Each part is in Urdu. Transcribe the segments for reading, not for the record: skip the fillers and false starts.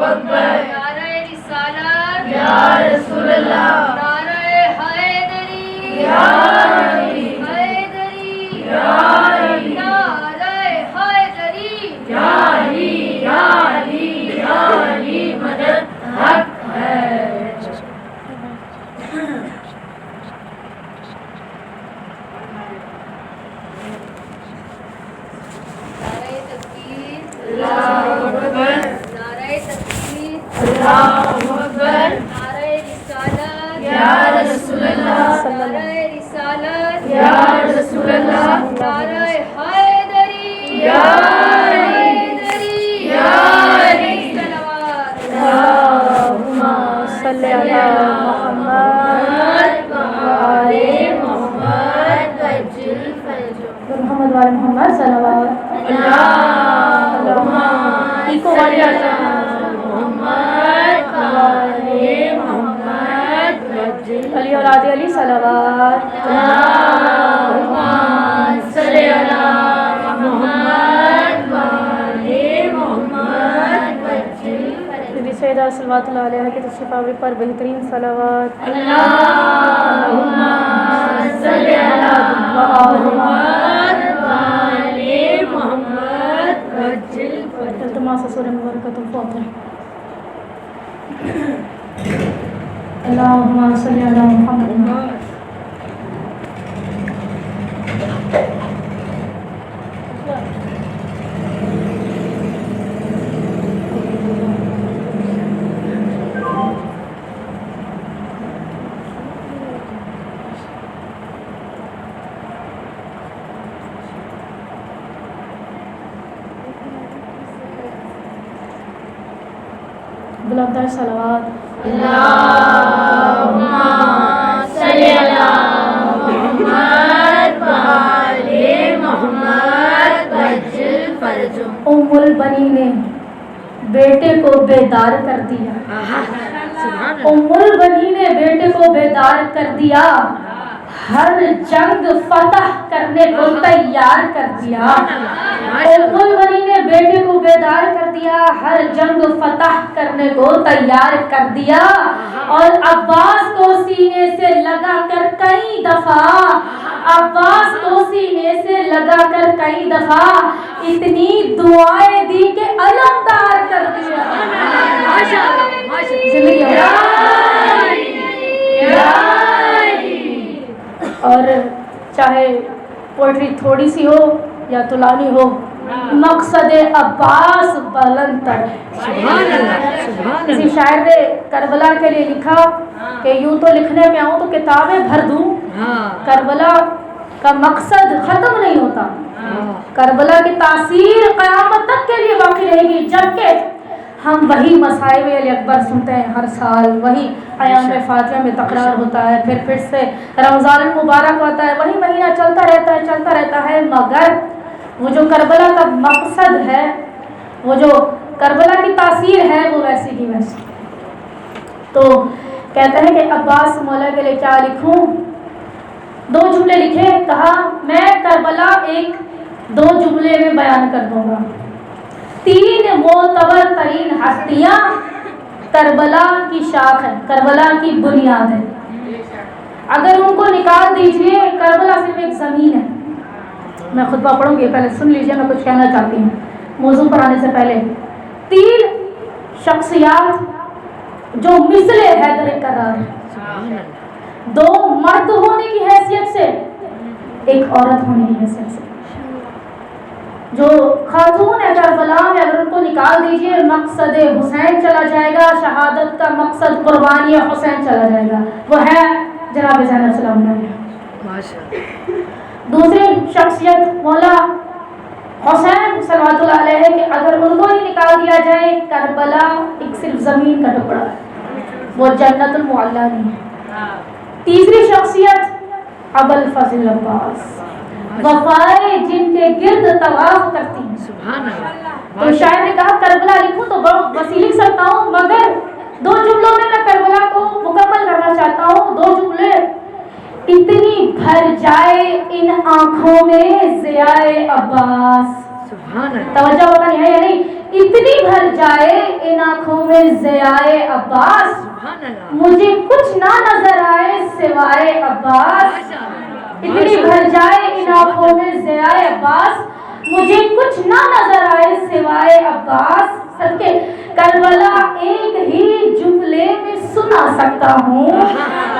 اکبر نعرہ رسالت یا رسول اللہ نعرہ حیدری یا علی حیدری یا علی نعرہ حیدری یا علی یا علی یا علی مدد حق ہے نعرہ تکبیر اللہ اکبر نعرہ تکبیر اللہ اکبر نعرہ رسالت یا رسول اللہ نعرہ رسالت یا رسول اللہ نعرہ حیدری یا علی حیدری یا علی صلوات اللہم صلی علی محمد وآل محمد وجل فرجہ محمد وآل محمد صلوات اللہم ایکو والی محمد وآل محمد وجل علی اولاد علی صلوات اللہم صلی علی محمد وآل محمد وجل بی سیدہ صلوات اللہ علیہ کی تشریف آوری پر بہترین صلوات اللہم صلی علی محمد وآل محمد وجل فرجہ التماس سورہ مبارکۃ الفاتحہ اللہم صلی علی محمد بلندر صلوات اللہم صلی علی محمد وآل محمد وجل فرجہ ام البنی نے بیٹے کو بیدار کر دیا ام البنی نے بیٹے کو بیدار کر دیا ہر جنگ فتح کرنے کو تیار کر دیا ام البنی نے بیٹے کو بیدار کر دیا ہر جنگ فتح کرنے کو تیار کر دیا اور عباس کو سینے سے لگا کر کئی دفعہ عباس کو سینے سے لگا کر کئی دفعہ اتنی دعائیں دی کہ علمدار کر دیا زندگی اور چاہے پوئٹری تھوڑی سی ہو یا طولانی ہو مقصد عباس بلند تر کسی شاعر نے کربلا کے لیے لکھا کہ یوں تو لکھنے میں آؤں تو کتابیں بھر دوں کربلا کا مقصد ختم نہیں ہوتا کربلا کی تاثیر قیامت تک کے لیے باقی رہے گی جبکہ ہم وہی مصائب علی اکبر سنتے ہیں ہر سال وہی ایام فاتحہ میں تکرار ہوتا ہے پھر سے رمضان المبارک ہوتا ہے وہی مہینہ چلتا رہتا ہے مگر وہ جو کربلا کا مقصد ہے وہ جو کربلا کی تاثیر ہے وہ ویسی کی ویسی تو کہتے ہیں کہ عباس مولا کے لیے کیا لکھوں 2 جملے لکھے کہا میں کربلا 2 جملے میں بیان کر دوں گا 3 معتبر ترین ہستیاں کربلا کی شاخ ہے کربلا کی بنیاد ہے اگر ان کو نکال دیجئے کربلا صرف ایک زمین ہے میں خطبہ پڑھوں گی پہلے سن لیجئے میں کچھ کہنا چاہتی ہوں موضوع پر آنے سے پہلے 3 شخصیات جو مثل حیدر کرار ہے 2 مرد ہونے کی حیثیت سے 1 عورت ہونے کی حیثیت سے جو خاتون ہے کربلا میں اگر ان کو نکال دیجئے مقصد حسین چلا جائے گا شہادت کا مقصد قربانی حسین چلا جائے گا وہ ہے جناب زینب سلام علیہ دوسری شخصیت مولا حسین صلوات اللہ علیہ کہ اگر ان کو ہی نکال دیا جائے کربلا ایک صرف زمین کا ٹکڑا ہے وہ جنت المعلی نہیں ہے تیسری شخصیت ابوالفضل عباس وفائے جن کے گرد طواف کرتی ہیں سبحان اللہ تو شاعر نے کہا کربلا لکھوں تو بہت وسیع لکھ سکتا ہوں مگر 2 جملوں میں کربلا کو مکمل کرنا چاہتا ہوں 2 جملے اتنی بھر جائے ان آنکھوں میں ضیاء عباس توجہ پتہ نہیں ہے یا نہیں؟ اتنی بھر جائے ان آنکھوں میں ضیائے عباس، مجھے کچھ نہ نظر آئے سوائے عباس. اتنی بھر جائے ان آنکھوں میں ضیائے عباس، مجھے کچھ نہ نظر آئے سوائے عباس. صدقے کربلا ایک ہی جملے میں سنا سکتا ہوں،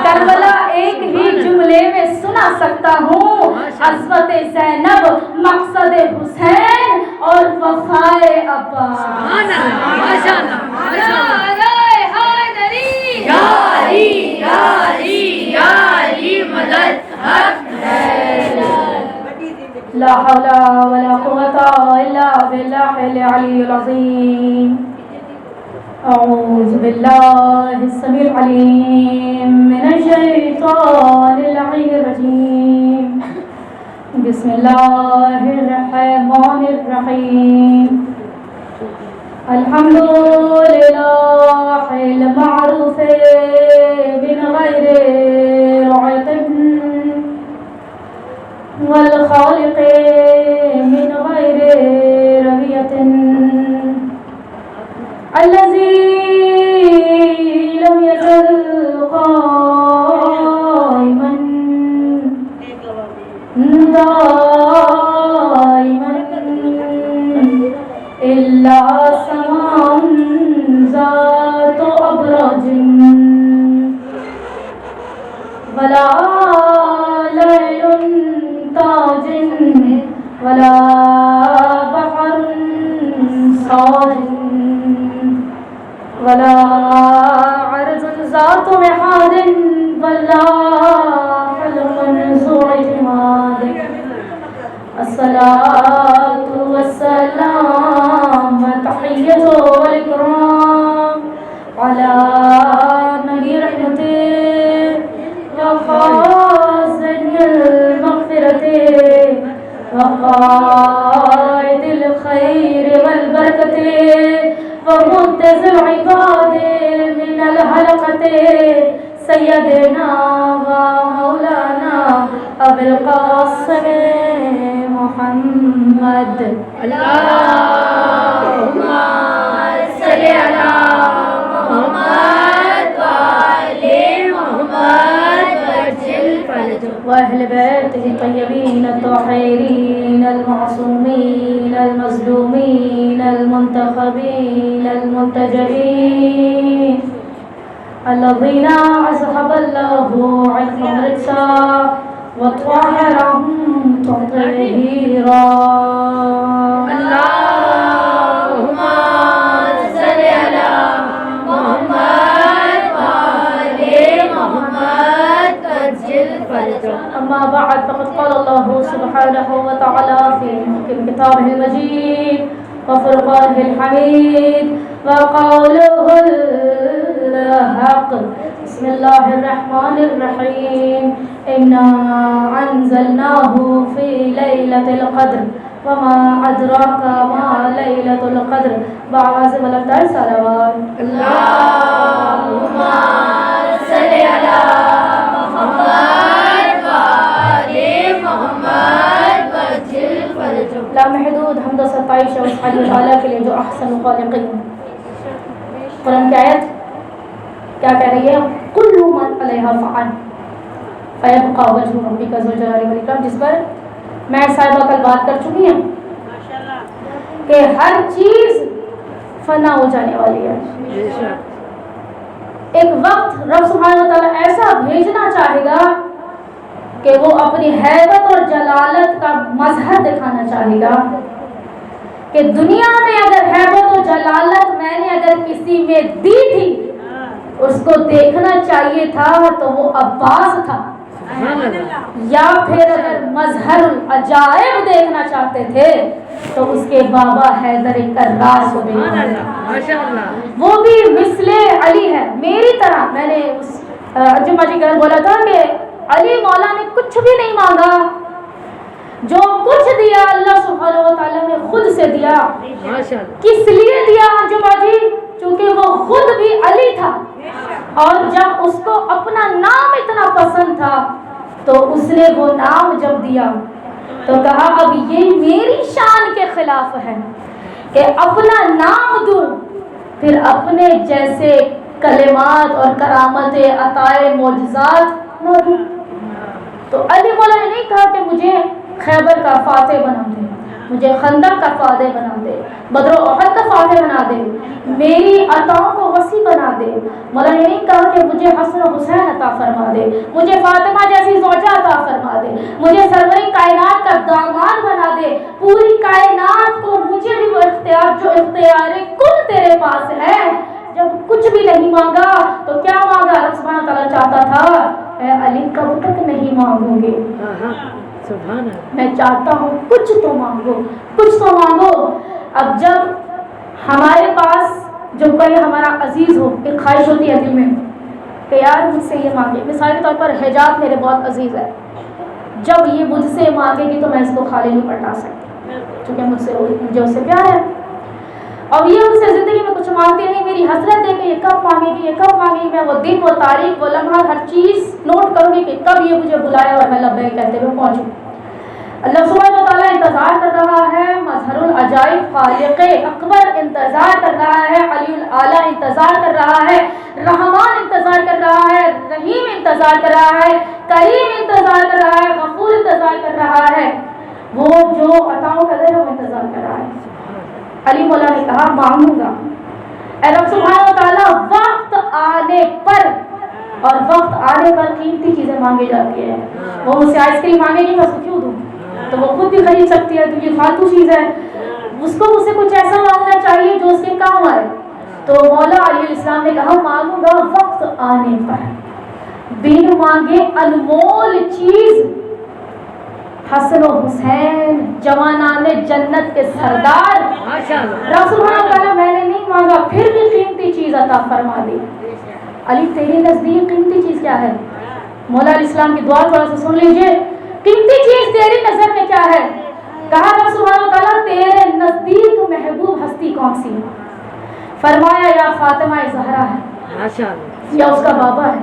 کربلا ایک ہی جملے میں سنا سکتا ہوں. عظمت زینب، مقصد حسین اور وفائے عباس. نعرہ حیدری، یا علی یا علی یا علی مدد حق ہے. لا حول ولا قوة إلا بالله العلي العظيم. أعوذ بالله السميع العليم من الشيطان اللعين الرجيم. بسم الله الرحمن الرحيم. الحمد لله المعروف من غير رعية والخالق من غير ربية الذي لم يزل قائما دائما إلا سماء ذات أبراج ولا ليل تاج ولا بحر صاج ولا عرض ذات محاد ولا حلق ذو اعتماد. الصلاة والسلام والتحية والإكرام على نبي رحمته وخازن المغفرة وقائد الخير والبركة ومنتز العباد من الحلقة سيدنا ومولانا أبي القاسم محمد. اللهم صل على محمد وآل محمد وجل فرجه وأهل بيته الطيبين الطاهرين المعصومين المظلومين المنتخبين المنتجبين الذين أذهب الله عنهم الرجس وطهرهم تطهيرا. اللهم صل على محمد وآل محمد وجل فرجه. أما بعد فقد قال الله سبحانه وتعالى في محكم كتابه المجيد وفرقانه الحميد وقوله الحق. بسم الله الرحمن الرحيم. إنا أنزلناه في ليلة القدر وما أدراك ما ليلة القدر. بآواز بلند صلوات. اللهم صل على محمد وآل محمد وجل فرجه. لامحدود حمد و ستائش اور سبحانہ تعالیٰ کے لیے جو احسن خالقین. قرآن کی آیت کیا کہہ رہی ہے؟ کل من علیہا فان فیبقى وجہ ربک ذو الجلال والاکرام، جس پر میں صاحبہ کل بات کر چکی ہیں کہ ہر چیز فنا ہو جانے والی ہے. ایک وقت رب سبحانہ وتعالیٰ ایسا بھیجنا چاہے گا کہ وہ اپنی حیبت اور جلالت کا مظہر دکھانا چاہے گا کہ دنیا میں اگر حیبت و جلالت میں نے اگر کسی میں دی تھی اس کو دیکھنا چاہیے تھا تو وہ عباس تھا، یا پھر اگر مظہر العجائب دیکھنا چاہتے تھے تو اس کے بابا حیدر کرار کو دیکھنا تھا. وہ بھی مثل علی ہے میری طرح. میں نے اس جمعہ جی کل بولا تھا کہ علی مولا نے کچھ بھی نہیں مانگا، جو کچھ دیا اللہ سبحانہ و تعالیٰ نے خود سے دیا. کس لیے دیا جمعہ جی؟ چونکہ وہ خود بھی علی تھا، اور جب اس کو اپنا نام اتنا پسند تھا تو اس نے وہ نام جب دیا تو کہا اب یہ میری شان کے خلاف ہے کہ اپنا نام دوں پھر اپنے جیسے کلمات اور کرامت عطائے معجزات نہ دوں. تو علی مولا نے نہیں کہا کہ مجھے خیبر کا فاتح بنا دے، مجھے خندق کا فاتح بنا دے، بدر و احد کا فاتح بنا دے، میری عطاؤں کو وسیع بنا دے. مولا نے نہیں کہا کہ مجھے حسن و حسین عطا فرما دے، مجھے فاطمہ جیسی زوجہ عطا فرما دے، مجھے سرور کائنات کا داماد بنا دے، پوری کائنات کو مجھے بھی وہ اختیار جو اختیار کل تیرے پاس ہے. جب کچھ بھی نہیں مانگا تو کیا مانگا؟ اللہ سبحانہ تعالیٰ چاہتا تھا اے علی کب تک نہیں مانگوں گے، میں چاہتا ہوں کچھ تو مانگو، کچھ تو مانگو. اب جب ہمارے پاس جو کوئی ہمارا عزیز ہو، ایک خواہش ہوتی ہے دل میں کہ یار مجھ سے یہ مانگے. مثال کے طور پر حجاب میرے بہت عزیز ہے، جب یہ مجھ سے مانگے گی تو میں اس کو خالی نہیں پلٹا سکتی کیونکہ مجھے اس سے پیار ہے. اب یہ ان سے زندگی میں کچھ مانگتی نہیں، میری حسرت ہے کہ یہ کب مانگے گی، یہ کب مانگے گی. میں وہ دن، وہ تاریخ، وہ لمحہ، ہر چیز نوٹ کروں گی کہ کب یہ مجھے بلائے اور میں لبیک کہتے ہوئے پہنچوں. اللہ سبحانہ و تعالیٰ انتظار کر رہا ہے، مظہر العجائب خالق اکبر انتظار کر رہا ہے، علی الاعلیٰ انتظار کر رہا ہے، رحمان انتظار کر رہا ہے، رحیم انتظار کر رہا ہے، کریم انتظار کر رہا ہے، غفور انتظار کر رہا ہے. وہ جو عطاؤں کا دے وہ انتظار کر رہا ہے. علی مولا نے کہا مانگوں گا. اے رب سبحانہ و تعالیٰ وقت آنے پر، اور وقت آنے پر قیمتی چیزیں مانگی جاتی ہیں. وہ مجھ سے آئس کریم مانگے گی، میں اس کو کیوں دوں؟ تو وہ خود بھی خرید سکتی ہے، تو یہ فالتو چیز ہے. اس کو مجھ سے کچھ ایسا مانگنا چاہیے جو اس کے کام آئے. تو مولا علیہ السلام نے کہا مانگوں گا وقت آنے پر، بن مانگے انمول چیز. حسن و حسین جوانان جنت کے سردار، رب سبحانہ تعالیٰ میں نے نہیں مانگا پھر بھی قیمتی چیز عطا فرما دی. علی تیرے نزدیک قیمتی چیز کیا ہے؟ مولا علیہ السلام کی دعا تھوڑا سا سن لیجئے. قیمتی چیز تیری نظر میں کیا ہے؟ کہا رب سبحانہ تعالیٰ تیرے نزدیک محبوب ہستی کون سی ہے؟ فرمایا یا فاطمہ زہرا ہے، یا اس کا بابا ہے،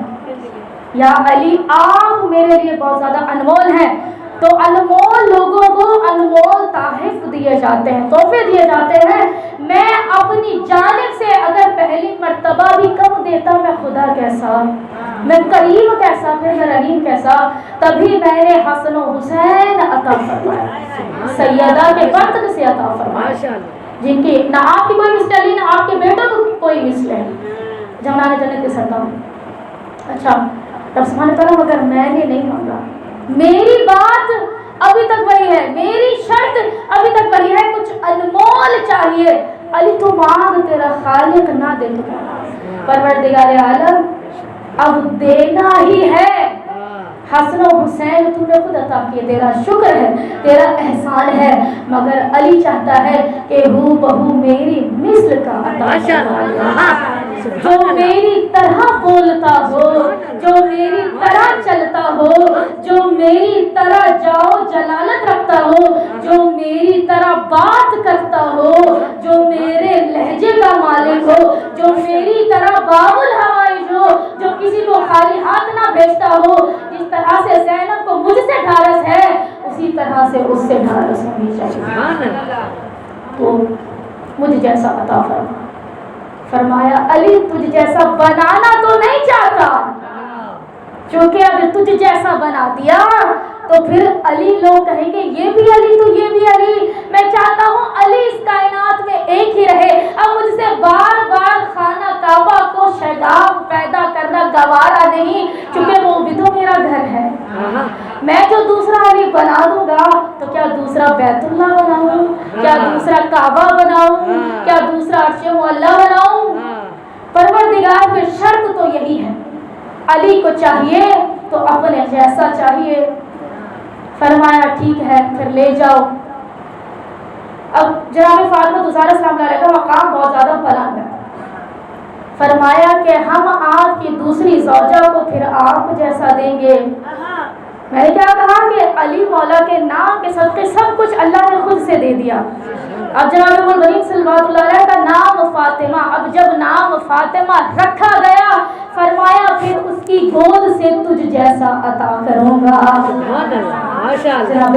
یا علی آپ میرے لیے بہت زیادہ انمول ہیں. تو انمول لوگوں کو انمول تحائف دیے جاتے ہیں، تحفے دیے جاتے ہیں. میں اپنی جانب سے اگر پہلی مرتبہ بھی کم دیتا، میں خدا کیسا، میں کریم کیسا، پھر میں رحیم کیسا. تبھی میں نے حسن و حسین عطا فرمایا، سیدہ کے برتن سے عطا فرمایا، جن کی نہ آپ کی کوئی مثل ہے، نہ آپ کے بیٹوں کی کوئی مثل ہے، جوانان جنت کے سردار. اچھا رب سبحانہ تعالیٰ مگر میں نے نہیں مانگا، میری بات ابھی تک وہی ہے، میری شرط ابھی تک وہی ہے، کچھ انمول چاہیے. علی تو مانگ، تیرا خالق نہ دے تو پروردگار عالم اب دینا ہی ہے. حسن و حسین تو نے خود عطا کیے، تیرا شکر ہے، تیرا احسان ہے، مگر علی چاہتا ہے کہ ہو بہو میری مثل کا عطا فرما، جو میری طرح بولتا ہو، جو میری طرح چلتا ہو، جو میری طرح جاؤ جلالت رکھتا ہو، جو میری طرح بات کرتا ہو، جو میرے لہجے کا مالک ہو، جو میری طرح باب الحوائج ہو، جو کسی کو خالی ہاتھ نہ بھیجتا ہو. جس طرح سے زینب کو مجھ سے ڈھارس ہے، اسی طرح سے اس سے ڈھارس ہونی چاہیے. تو مجھ جیسا عطا فرما. فرمایا علی تجھ جیسا بنانا تو نہیں چاہتا، کیونکہ اگر تجھ جیسا بنا دیا تو پھر علی لوگ کہیں گے یہ بھی علی تو یہ بھی علی. میں چاہتا ہوں علی اس کائنات میں ایک ہی رہے. اب مجھ سے بار بار خانہ کعبہ کو شگاف پیدا کرنا گوارا نہیں، کیونکہ وہ بھی تو میرا گھر ہے. میں جو دوسرا علی بنا دوں گا تو کیا دوسرا بیت اللہ بناؤں، کیا دوسرا کعبہ بناؤں، کیا دوسرا عرش معلیٰ بناؤں؟ پروردگار کی شرط تو یہی ہے، علی کو چاہیے تو اپنے جیسا چاہیے. فرمایا ٹھیک ہے پھر لے جاؤ. اب جناب فاطمہ زہرا سلام اللہ علیہ کا مقام بہت زیادہ بلند ہے. فرمایا کہ ہم آپ کی دوسری زوجہ کو پھر آپ جیسا دیں گے. میں نے کیا کہا کہ علی مولا کے نام کے صدقے سب کچھ اللہ نے خود سے دے دیا. اب جناب الغنیم صلوات اللہ علیہ کا نام فاطمہ، اب جب نام فاطمہ رکھا گیا فرمایا پھر اس کی گود سے تجھ جیسا عطا کروں گا. جناب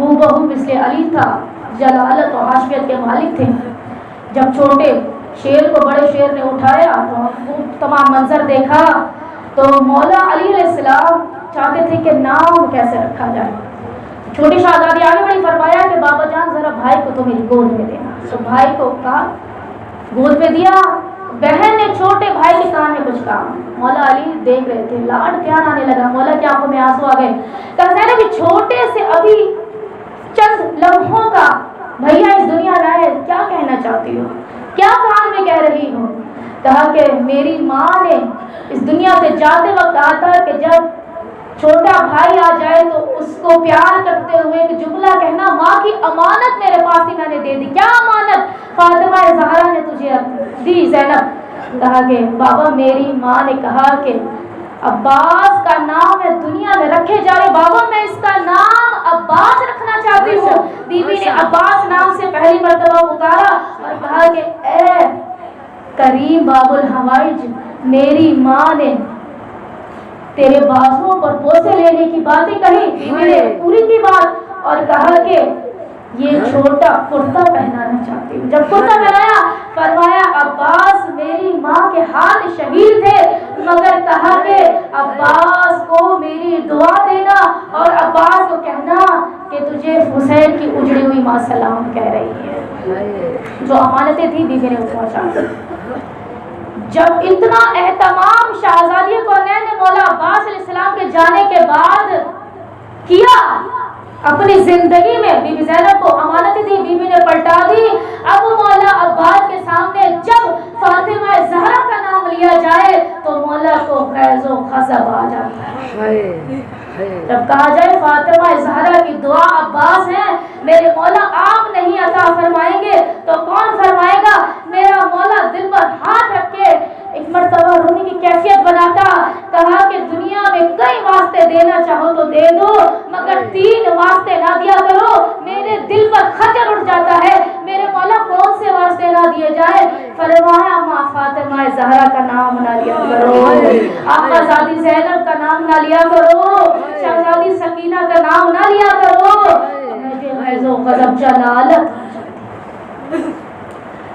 بہو مثل علی تھا، جلالت و حاشیت کے مالک تھے۔ جب چھوٹے شیر کو بڑے شیر نے اٹھایا تو وہ تمام منظر دیکھا تو مولا علی علیہ السلام چاہتے تھے کہ نام کیسے رکھا جائے۔ چھوٹی شہزادی آگے بڑی، فرمایا کہ بابا جان ذرا بھائی کو تو میری گود میں دینا۔ تو بھائی کو کہا، گود میں دیا۔ بہن نے چھوٹے بھائی کے کان میں کچھ کہا، مولا علی دیکھ رہے تھے، لاڈ پیار آنے لگا، مولا کی آنکھوں میں آنسو آ گئے۔ کہا کہ چھوٹے سے ابھی چند لمحوں کا بھیا اس دنیا میں آئے، کیا کہنا چاہتی ہو، کیا کان میں کہہ رہی ہو؟ کہا کہ میری ماں نے اس دنیا سے جاتے وقت کہا تھا کہ جب چھوٹا بھائی آ جائے تو اس کو پیار کرتے ہوئے ایک جملہ کہنا، ماں کی امانت میرے پاس ہی میں نے دے دی۔ کیا امانت؟ فاطمہ زہرا نے تجھے دی زینب۔ کہا کہ بابا میری ماں نے کہا کہ عباس کا نام ہے دنیا میں رکھے جائے، بابا میں اس کا نام عباس رکھنا چاہتی ہوں۔ بیوی نے عباس نام سے پہلی مرتبہ پکارا اور کہا کہ اے کریم باب الحوائج، میری ماں نے تیرے بازوؤں پر بوسے لینے کی باتیں کہی، بیوی نے پوری کی بات اور کہا کہ یہ چھوٹا کرتا پہنانا چاہتی ہوں۔ جب کرتا پہنایا فرمایا عباس میری ماں کے ہاتھ شہید تھے، مگر کہا کہ عباس کو میری دعا دینا اور عباس کو کہنا کہ تجھے حسین کی اجڑی ہوئی ماں سلام کہہ رہی ہے۔ جو امانتیں تھی بیوی نے پہنچا۔ جب اتنا اہتمام شہزادی کونین نے مولا عباس علیہ السلام کے جانے کے بعد کیا اپنی زندگی میں، بی بی زینب کو امانتیں دی، بیوی نے پلٹا دی۔ اب مولا عباس کے سامنے جب فاطمہ زہرا کا نام لیا جائے تو مولا کو فیض و غضب آ جاتا ہے۔ جب کہا جائے فاطمہ زہرا کی دعا عباس ہے، میرے مولا آپ نہیں عطا فرمائیں گے تو کون فرمائے گا؟ میرا مولا دل پر ہاتھ رکھ کے ایک مرتبہ رونے کی کیفیت بناتا، کہا کہ دنیا میں کئی واسطے دینا چاہو تو دے دو، مگر 3 واسطے نہ دیا کرو، میرے دل پر خطر اٹھ جاتا ہے۔ میرے مولا کون سے واسطے نہ دیے جائے؟ فرمایا ماں فاطمہ زہرا کا نام نہ لیا کرو، آقا زادی زینب کا نام نہ لیا کرو، شہزادی سکینہ کا نام نہ لیا کرو، غیظ و غضب جلالت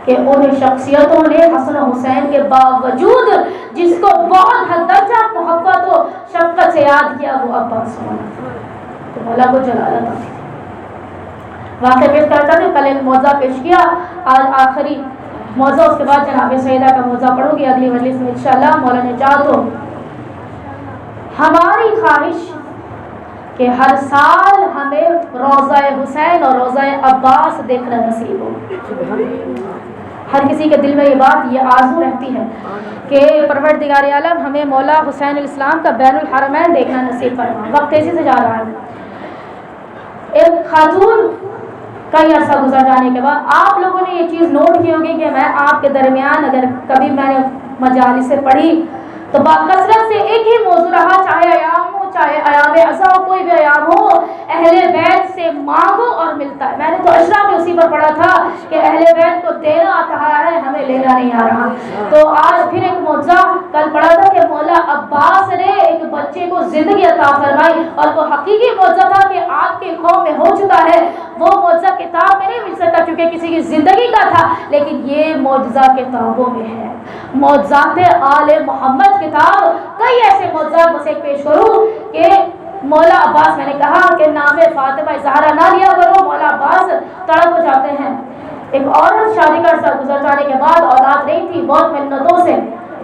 کہ ان شخصیتوں نے حسن و حسین کے باوجود جس کو بہت حد درجہ محبت و شفقت سے یاد کیا وہ عباس ہونا، تو مولا کو جلالت آتی تھی۔ واقعہ پیش کرنا چاہتے کل ایک موضوع پیش کیا، آج آخری موضوع، اس کے بعد جناب سیدہ کا موضوع پڑھوں گی اگلی مجلس میں انشاءاللہ مولا نے چاہا تو۔ ہماری خواہش کہ ہر سال ہمیں روضہ حسین اور روضہ عباس دیکھنا نصیب ہو۔ ہر کسی کے دل میں یہ بات، یہ آرزو رہتی ہے کہ پروردگار عالم ہمیں مولا حسین علیہ السلام کا بین الحرمین دیکھنا نصیب فرما۔ وقت تیزی سے جا رہا ہے۔ ایک خاتون کئی عرصہ گزر جانے کے بعد آپ لوگوں نے یہ چیز نوٹ کی ہوگی کہ میں آپ کے درمیان اگر کبھی میں نے مجالس سے پڑھی تو باکثرت سے ایک ہی موضوع رہا، چاہے ایام ہو، چاہے ایام عزا ہو، کوئی بھی ایام ہو، اہل بیت سے مانگو اور ملتا ہے۔ میں نے تو اشرا میں اسی پر پڑھا تھا کہ اہل بیت کو دینا آتا ہے، ہمیں لینا نہیں آ رہا۔ تو آج پھر ایک معجزہ کل پڑھا تھا کہ مولا عباس نے ایک بچے کو زندگی عطا فرمائی، اور وہ حقیقی معجزہ تھا کہ آپ کی قوم میں ہو چکا ہے۔ وہ معجزہ کتاب میں نہیں مل سکتا کیونکہ کسی کی زندگی کا تھا، لیکن یہ معجزہ کتابوں میں ہے۔ معجزات آل محمد کتاب، کئی ایسے معجزات بس ایک پیش کروں کہ مولا عباس، میں نے کہا کہ نام فاطمہ زہرا نہ لیا کرو، مولا عباس تڑپ ہو جاتے ہیں۔ ایک عورت شادی کا عرصہ گزر جانے کے بعد اولاد نہیں تھی، بہت منتوں سے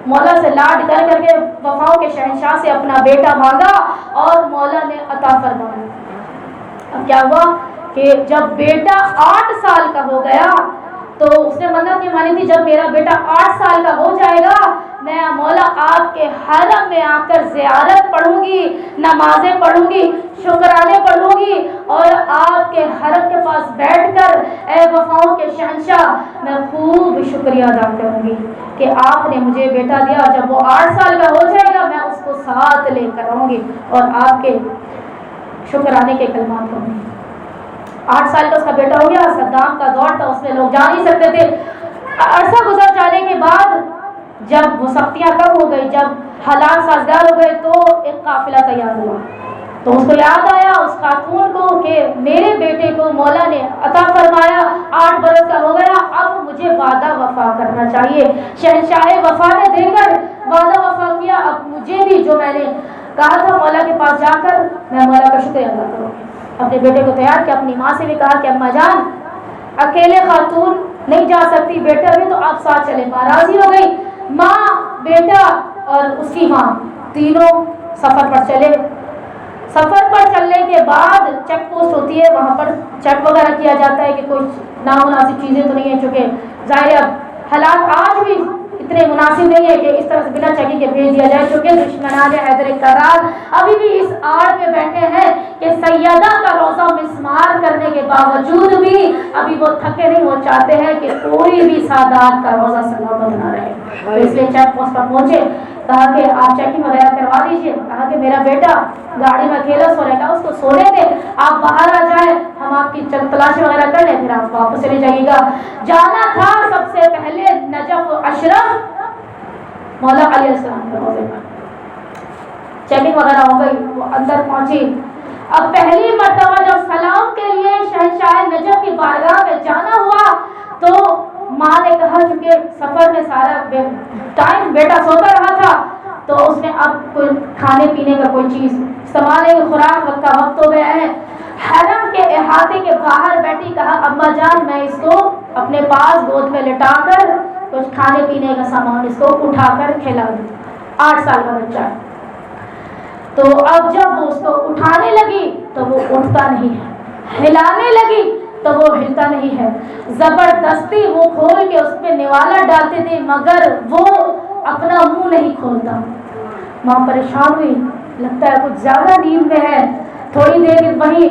مولا سے لاڈ کر کر کے وفاؤں کے شہنشاہ سے اپنا بیٹا مانگا اور مولا نے عطا فرمایا۔ اب کیا ہوا کہ جب بیٹا 8 سال کا ہو گیا تو اس نے منت یہ مانی تھی جب میرا بیٹا 8 سال کا ہو جائے گا میں مولا آپ کے حرم میں آ کر زیارت پڑھوں گی، نمازیں پڑھوں گی، شکرانے پڑھوں گی، اور آپ کے حرم کے پاس بیٹھ کر اے وفاؤں کے شہنشاہ میں خوب شکریہ ادا کروں گی کہ آپ نے مجھے بیٹا دیا۔ جب وہ 8 سال کا ہو جائے گا میں اس کو ساتھ لے کر آؤں گی اور آپ کے شکرانے کے کلمات پڑھوں گی۔ 8 سال کا اس کا بیٹا ہو گیا، صدام کا دور تھا، اس میں لوگ جا نہیں سکتے تھے۔ عرصہ گزر جانے کے بعد جب وہ سختیاں کم ہو گئی، جب حالات سازگار ہو گئے تو ایک قافلہ تیار ہوا۔ تو اس کو یاد آیا اس خاتون کو کہ میرے بیٹے کو مولا نے عطا فرمایا، 8 برس کا ہو گیا، اب مجھے وعدہ وفا کرنا چاہیے۔ شہنشاہ وفا نے دے کر وعدہ وفا کیا، اب مجھے بھی جو میں نے کہا تھا مولا کے پاس جا کر میں مولا کا شکریہ ادا کروں گی۔ اپنے بیٹے کو تیار کیا، اپنی ماں سے بھی کہا کہ اماں جان اکیلے خاتون نہیں جا سکتی، بیٹا بھی تو آپ ساتھ چلے۔ ماں راضی ہو گئی، ماں بیٹا اور اس کی ماں تینوں سفر پر چلے۔ سفر پر چلنے کے بعد چیک پوسٹ ہوتی ہے، وہاں پر چیک وغیرہ کیا جاتا ہے کہ کوئی نامناسب چیزیں تو نہیں ہیں، چونکہ ظاہر اب حالات آج بھی اتنے مناسب نہیں ہے کہ اس طرح سے بنا چیکنگ کے بھیج دیا جائے، چونکہ دشمنان حیدر کرار ابھی بھی اس آڑ میں بیٹھے ہیں کہ سیدہ کا روزہ مسمار کرنے کے باوجود بھی ابھی وہ تھکے نہیں ہو چاہتے ہیں کہ کوئی بھی سادات کا روزہ سلامت نہ رہے۔ تو اس لیے چیک پوسٹ پر پہنچے، کہا کہ آپ چیکنگ وغیرہ کروا دیجیے۔ کہا کہ میرا بیٹا گاڑی میں اکیلا سو رہے گا، اس کو سونے دیں، آپ باہر آ جائیں، ہم آپ کی تلاشی وغیرہ کر لیں، پھر آپ واپس چلے جائیے گا۔ جانا تھا سب سے پہلے نجف اشرف مولا علیہ السلام کے روزے پر۔ چیکنگ وغیرہ ہو گئی، وہ اندر پہنچی۔ اب پہلی مرتبہ جب سلام کے لیے شہنشاہ نجف کی بارگاہ میں جانا ہوا تو ماں نے کہا چونکہ سفر میں سارا ٹائم بیٹا سوتا رہا تھا تو اس نے اب کوئی کھانے پینے کا کوئی چیز استعمال نہیں، خوراک وقت کا وقت ہو گیا ہے، حرم کے احاطے کے باہر بیٹھی، کہا اماں جان میں اس کو اپنے پاس گود میں لٹا کر کچھ کھانے پینے کا سامان اس کو اٹھا کر کھلا دوں، 8 سال کا بچہ ہے۔ تو اب جب وہ اس کو اٹھانے لگی تو وہ اٹھتا نہیں ہے، ہلانے لگی تو وہ ہلتا نہیں ہے، زبردستی وہ کھول کے اس پہ نوالا ڈالتے تھے مگر وہ اپنا منہ نہیں کھولتا۔ ماں پریشان ہوئی، لگتا ہے کچھ زیادہ نیند میں ہے، تھوڑی دیر وہیں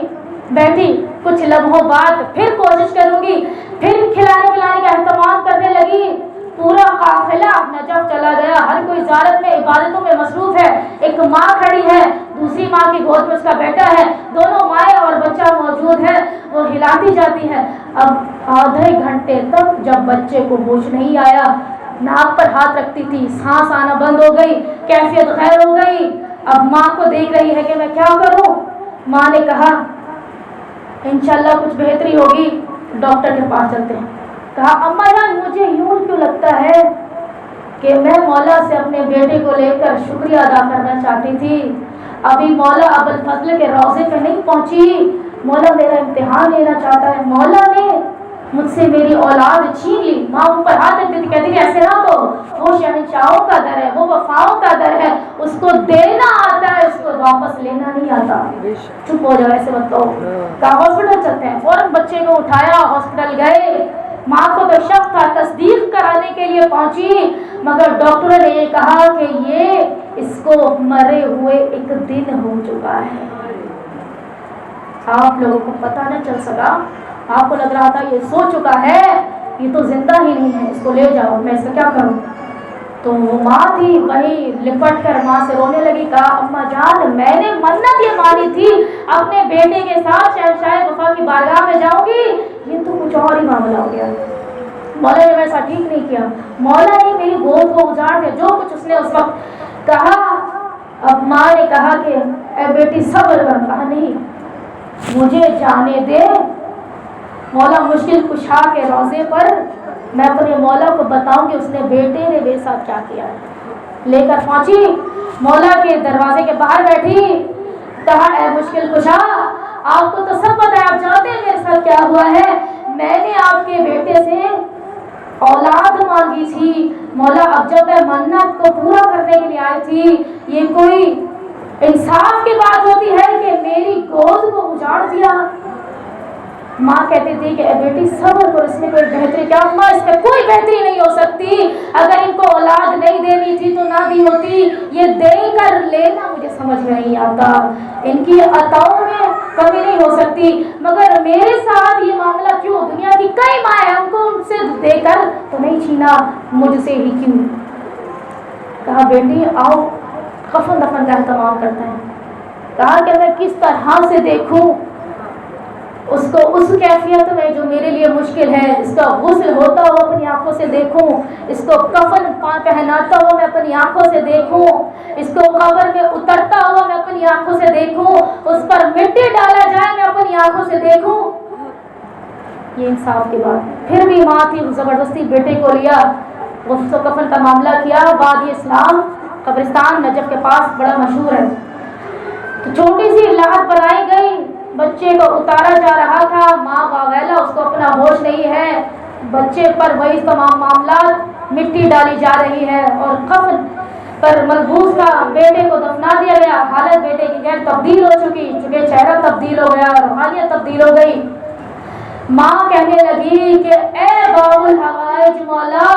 بیٹھی، کچھ لمحوں بعد پھر کوشش کروں گی، پھر کھلانے پلانے کا اہتمام کرنے لگی۔ پورا قافلہ نجف چلا گیا، ہر کوئی زیارت میں عبادتوں میں مصروف ہے، ایک ماں کھڑی ہے، دوسری ماں کی گود میں اس کا بیٹا ہے، دونوں مائیں اور بچہ موجود ہے، وہ ہلاتی جاتی ہے۔ اب آدھے گھنٹے تک جب بچے کو ہوش نہیں آیا، ناک پر ہاتھ رکھتی تھی، سانس آنا بند ہو گئی، کیفیت غیر ہو گئی۔ اب ماں کو دیکھ رہی ہے کہ میں کیا کروں۔ ماں نے کہا انشاءاللہ کچھ بہتری ہوگی، ڈاکٹر کے پاس چلتے ہیں۔ کہا اماں جان مجھے یوں کیوں لگتا ہے کہ میں مولا سے اپنے بیٹے کو لے کر شکریہ ادا کرنا چاہتی تھی، ابھی مولا ابوالفضل کے روضے پہ نہیں پہنچی، مولا میرا امتحان لینا چاہتا ہے، مولا نے مجھ سے میری اولاد چھین لی۔ ماں اوپر ہاتھ رکھتی تھی، کہتی تھی ایسے نہ تو، وہ شہنشاہوں کا در ہے، وہ وفاؤں کا در ہے، اس کو دینا آتا ہے، اس کو واپس لینا نہیں آتا۔ چپ ہو جاؤ، ایسے مت کہو۔ کہا ہاسپٹل چلتے ہیں، فوراً بچے کو اٹھایا، ہاسپٹل گئے۔ ماں کو تو شک تھا، تصدیق کرانے کے لیے پہنچی مگر ڈاکٹر نے یہ کہا کہ یہ اس کو مرے ہوئے 1 دن ہو چکا ہے۔ آپ لوگوں کو پتہ نہ چل سکا، آپ کو لگ رہا تھا یہ سو چکا ہے، یہ تو زندہ ہی نہیں ہے، اس کو لے جاؤ، میں اس کا کیا کروں۔ تو وہ ماں تھی وہی لپٹ کر ماں سے رونے لگی، کہا اماں جان میں نے منت یہ مانی تھی اپنے بیٹے کے ساتھ شہنشاہ وفا کی بارگاہ میں جاؤں گی، یہ تو کچھ اور ہی معاملہ ہو گیا، مولا نے ایسا ٹھیک نہیں کیا، مولا نے میری گود کو اجاڑ دیا، جو کچھ اس نے اس وقت کہا۔ اب ماں نے کہا کہ اے بیٹی صبر کر، کہا نہیں مجھے جانے دے، مولا مشکل کشا کے روزے پر میں اپنے مولا کو بتاؤں کہ اس نے بیٹے نے میرے ساتھ کیا کیا ہے۔ لے کر پہنچی، مولا کے دروازے کے باہر بیٹھی، کہا اے مشکل کشا آپ کو تو سب پتہ ہے، آپ جانتے ہیں میرے ساتھ کیا ہوا ہے، میں نے آپ کے بیٹے سے اولاد مانگی تھی، مولا اب جب میں منت کو پورا کرنے کے لیے آئی تھی، یہ کوئی انصاف کی بات ہوتی ہے کہ میری گود کو اجاڑ دیا۔ ماں کہتی تھی کہ اے بیٹی صبر کر، اس میں کوئی بہتری کیا، ماں اس میں کوئی بہتری نہیں ہو سکتی، اگر ان کو اولاد نہیں دینی تھی تو نہ دی ہوتی، یہ دے کر لینا مجھے سمجھ میں نہیں آتا، ان کی عطاؤں میں کمی نہیں ہو سکتی، مگر میرے ساتھ یہ معاملہ کیوں، دنیا کی کئی ماں ہیں، ان کو ان سے دے کر تو نہیں چھینا، مجھ سے ہی کیوں۔ کہا بیٹی آؤ کفن دفن کا اہتمام کرتے ہیں۔ کہا کہ میں کس طرح سے دیکھوں اس کو اس کیفیت میں جو میرے لیے مشکل ہے، اس کا غسل ہوتا ہوا اپنی آنکھوں سے دیکھوں، اس کو کفن پہناتا ہوا میں اپنی آنکھوں سے دیکھوں، اس کو قبر میں اترتا ہوا میں اپنی آنکھوں سے دیکھوں، اس پر مٹی ڈالا جائے میں اپنی آنکھوں سے دیکھوں، یہ انصاف کی بات ہے۔ پھر بھی ماں تھی، زبردستی بیٹے کو لیا، غسل و کفن کا معاملہ کیا۔ وادی اسلام قبرستان نجف کے پاس بڑا مشہور ہے، تو چھوٹی سی لاٹ بنائی گئی، بچے کو اتارا جا رہا تھا، ماں واویلا، اس کو اپنا ہوش نہیں ہے، بچے پر وہی تمام معاملات، مٹی ڈالی جا رہی ہے اور کفن پر ملبوس تھا، بیٹے کو دفنا دیا گیا، حالت بیٹے کی غیر تبدیل ہو چکی، چونکہ چہرہ تبدیل ہو گیا، روحانیت تبدیل ہو گئی۔ ماں کہنے لگی کہ اے باب الحوائج مولا،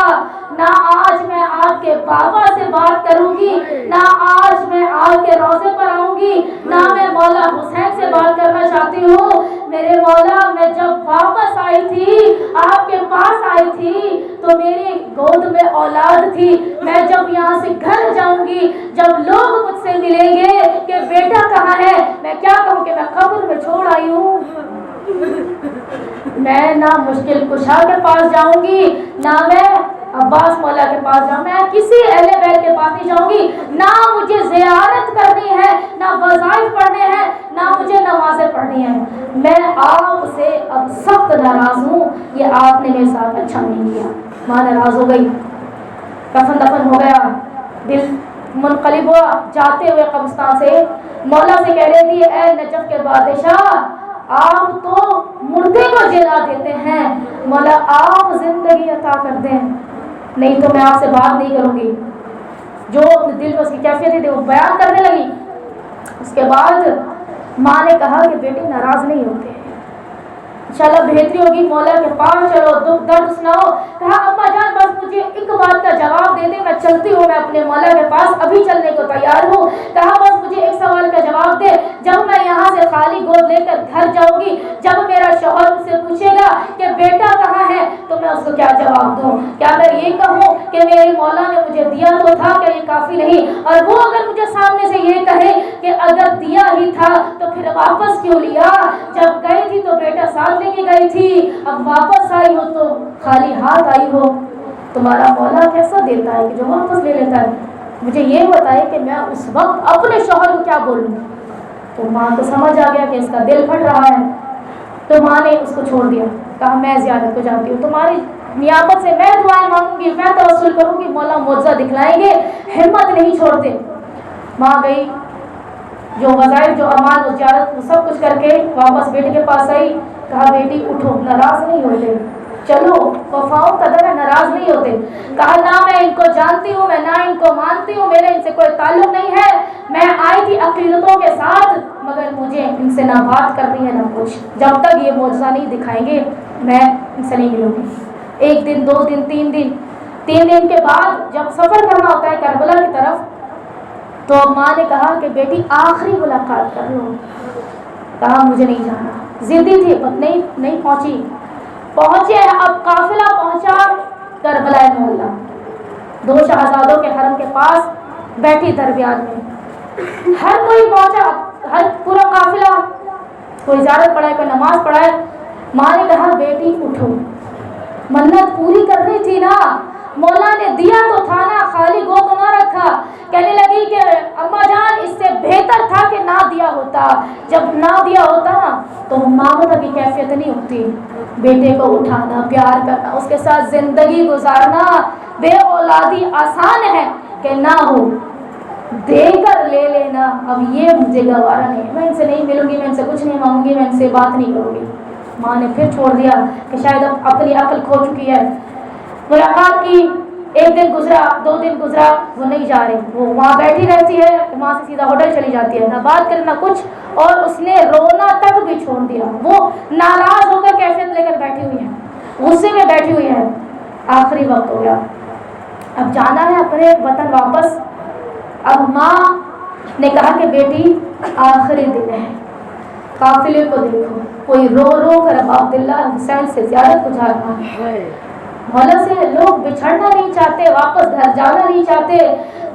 نہ آج میں آپ کے بابا سے بات کروں گی، نہ آج میں آپ کے روضے پر آؤں گی، نہ میں مولا حسین سے بات کرنا چاہتی ہوں۔ میرے مولا، میں جب واپس آئی تھی، آپ کے پاس آئی تھی، تو میری گود میں اولاد تھی، میں جب یہاں سے گھر جاؤں گی، جب لوگ مجھ سے ملیں گے کہ بیٹا کہاں ہے، میں کیا کہوں کہ میں قبر میں چھوڑ آئی ہوں۔ میں نہ مشکل کشا کے پاس جاؤں گی، نہ میں عباس مولا کے پاس جاؤں، میں کسی اہل بیت کے پاس نہیں جاؤں گی، نہ مجھے زیارت کرنی ہے، نہ وظائف پڑھنے ہیں، نہ مجھے نمازیں پڑھنی ہیں۔ میں آپ سے اب سخت ناراض ہوں، یہ آپ نے میرے ساتھ اچھا نہیں کیا۔ ماں ناراض ہو گئی، کفن دفن ہو گیا، دل منقلب ہوا، جاتے ہوئے قبرستان سے مولا سے کہہ رہی تھی، اے نجف کے بادشاہ، آپ تو مردے کو جلا دیتے ہیں، مولا آپ زندگی عطا کر دیں، نہیں تو میں آپ سے بات نہیں کروں گی۔ جو دل میں اس کی کیفیت تھی وہ بیان کرنے لگی۔ اس کے بعد ماں نے کہا کہ بیٹے ناراض نہیں ہوتے، انشاءاللہ بہتری ہوگی، مولا کے پاس چلو، دکھ درد سناؤ۔ کہا اماں جان بس مجھے ایک بات کا جواب دے دے، میں چلتی ہوں، میں اپنے مولا کے پاس ابھی چلنے کو تیار ہوں۔ کہا بس مجھے ایک سوال کا جواب دے، جب میں یہاں سے خالی گود لے کر گھر جاؤں گی، جب میرا شوہر مجھ سے پوچھے گا کہ بیٹا کہاں ہے، تو میں اس کو کیا جواب دوں؟ کیا میں یہ کہوں کہ میرے مولا نے مجھے دیا تو تھا، کیا یہ کافی نہیں؟ اور وہ اگر مجھے سامنے سے یہ کہے کہ اگر دیا ہی تھا تو پھر واپس کیوں لیا؟ جب گئی تھی تو بیٹا ساتھ لے کے گئی تھی، اب واپس آئی ہو تو خالی ہاتھ آئی ہو، تمہارا مولا کیسا دیتا ہے کہ جو واپس لے لیتا ہے؟ مجھے یہ بتائے کہ میں اس وقت اپنے شوہر کو کیا بولوں؟ تو ماں کو سمجھ آ گیا کہ اس کا دل پھٹ رہا ہے، تو ماں نے اس کو چھوڑ دیا، کہا میں زیارت کو جاتی ہوں، تمہاری نیابت سے میں دعائیں مانگوں گی، میں توسل کروں گی، مولا معجزہ دکھلائیں گے، ہمت نہیں چھوڑتے۔ ماں گئی، جو وظائف جو اعمال و زیارت سب کچھ کر کے واپس بیٹے کے پاس آئی، کہا بیٹی اٹھو، ناراض نہیں ہوتے، چلو، وفاؤں قدر ہے، ناراض نہیں ہوتے۔ کہا نہ میں ان کو جانتی ہوں، میں نہ ان کو مانتی ہوں، میرے ان سے کوئی تعلق نہیں ہے، میں آئی تھی عقیدتوں کے ساتھ، مگر مجھے ان سے نہ بات کرنی ہے نہ کچھ، جب تک یہ معجزہ نہیں دکھائیں گے میں ان سے نہیں ملوں گی۔ ایک دن، دو دن، تین دن کے بعد جب سفر کرنا ہوتا ہے کربلا کی طرف، تو ماں نے کہا کہ بیٹی آخری ملاقات کر لو۔ کہا مجھے نہیں جانا، ضدی تھی، نہیں پہنچے، اب قافلہ پہنچا کربلا محلہ، دو شہزادوں کے حرم کے پاس بیٹھی درمیان میں، ہر کوئی پہنچا، ہر پورا قافلہ، کوئی زیارت پڑھائے، کوئی نماز پڑھائے۔ ماں نے کہا بیٹی اٹھو، منت پوری کرنی تھی نا، مولا نے دیا تو تھا نا، خالی گود تو نہ رکھا۔ کہنے لگی کہ اماں جان اس سے بہتر تھا کہ نہ دیا ہوتا، جب نہ دیا ہوتا نا تو مامتا کی کیفیت نہیں ہوتی، بیٹے کو اٹھانا، پیار کرنا، اس کے ساتھ زندگی گزارنا، بے اولادی آسان ہے کہ نہ ہو، دے کر لے لینا، اب یہ مجھے گوارا نہیں، میں ان سے نہیں ملوں گی، میں ان سے کچھ نہیں مانگوں گی، میں ان سے بات نہیں کروں گی۔ ماں نے پھر چھوڑ دیا کہ شاید اب اپنی عقل کھو چکی ہے۔ ملاقات کی، ایک دن گزرا، دو دن گزرا، وہ نہیں جا رہی، وہ وہاں بیٹھی رہتی ہے، وہاں سے سیدھا ہوٹل چلی جاتی ہے، نہ بات کرے نہ کچھ، اور اس نے رونا تک بھی چھوڑ دیا، وہ ناراض ہو کر کیفیت لے کر بیٹھی ہوئی ہے، غصے میں بیٹھی ہوئی ہے۔ آخری وقت ہو گیا، اب جانا ہے اپنے وطن واپس۔ اب ماں نے کہا کہ بیٹی آخری دن ہے، قافلے کو دیکھو، کوئی رو رو کر اب عبداللہ حسین سے زیارت کو جا رہا ہے، مولا سے لوگ بچھڑنا نہیں چاہتے، واپس گھر جانا نہیں چاہتے،